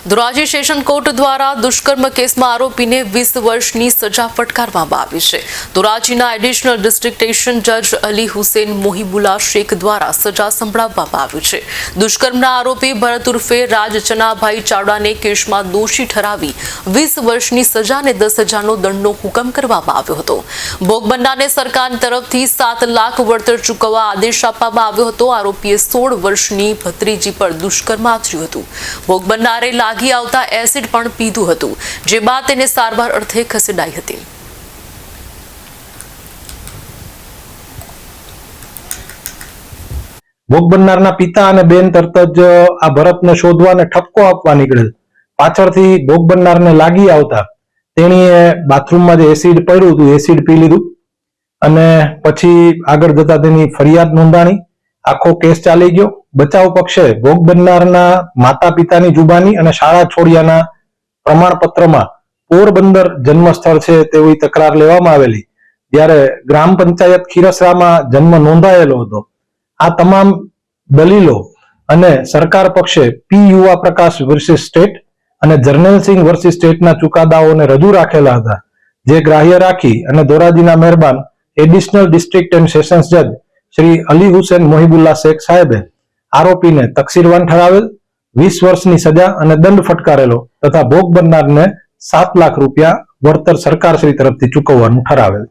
Dhoraji session court દ્વારા દુષ્કર્મ કેસમાં આરોપીને 20 વર્ષની સજા ફટકારવામાં આવી છે। ધોરાજીના એડિશનલ ડિસ્ટ્રિક્ટેશન જજ અલી હુસેન મોહિબુલ્લા શેખ દ્વારા સજા સંભળાવવામાં આવી છે। દુષ્કર્મના આરોપી ભરત ઉર્ફે રાજ ચનાભાઈ ચાવડાને કેસમાં દોષી ઠરાવી 20 વર્ષની સજા અને 10,000નો દંડનો હુકમ કરવામાં આવ્યો હતો। ભોગ બનનારને સરકાર તરફથી 7 લાખ વળતર ચૂકવવા આદેશ આપવામાં આવ્યો હતો। આરોપીએ 16 વર્ષની ભત્રીજી પર દુષ્કર્મ આચર્યું હતું। ભોગ બનનારે લાગી આવતા એસિડ પણ પીધું હતું, જે બાદ તેને સારવાર અર્થે ખસેડાઈ હતી। ભોગ બનનારના પિતા અને બેન તરત જ આ ભરતને શોધવા અને ઠપકો આપવા નીકળેલ। પાછળથી ભોગ બનનારને લાગી આવતા તેણીએ બાથરૂમમાં જે એસિડ પડ્યું હતું એસિડ પી લીધું અને પછી આગળ જતા તેની ફરિયાદ નોંધાણી। આખો કેસ ચાલી ગયો। બચાવ પક્ષે ભોગ બનનારના માતા પિતાની જુબાની અને શાળા છોડ્યાના પ્રમાણપત્રમાં પોરબંદર જન્મ સ્થળ છે તેવી તકરાર લેવામાં આવેલી, જ્યારે ગ્રામ પંચાયત ખીરસરામાં જન્મ નોંધાયેલો હતો। આ તમામ દલીલો અને સરકાર પક્ષે પી યુવા પ્રકાશ વર્સિસ સ્ટેટ અને જર્નલસિંહ વર્સિસ સ્ટેટના ચુકાદાઓને રજૂ રાખેલા હતા, જે ગ્રાહ્ય રાખી અને ધોરાજીના મહેરબાન એડિશનલ ડિસ્ટ્રિક્ટ એન્ડ સેશન્સ જજ શ્રી અલી હુસેન મોહિબુલ્લા શેખ સાહેબે આરોપીને તકસીરવાન ઠરાવેલ, 20 વર્ષની સજા અને દંડ ફટકારેલો તથા ભોગ બનનારને 7 લાખ રૂપિયા વળતર સરકારશ્રી તરફથી ચૂકવવાનું ઠરાવેલ।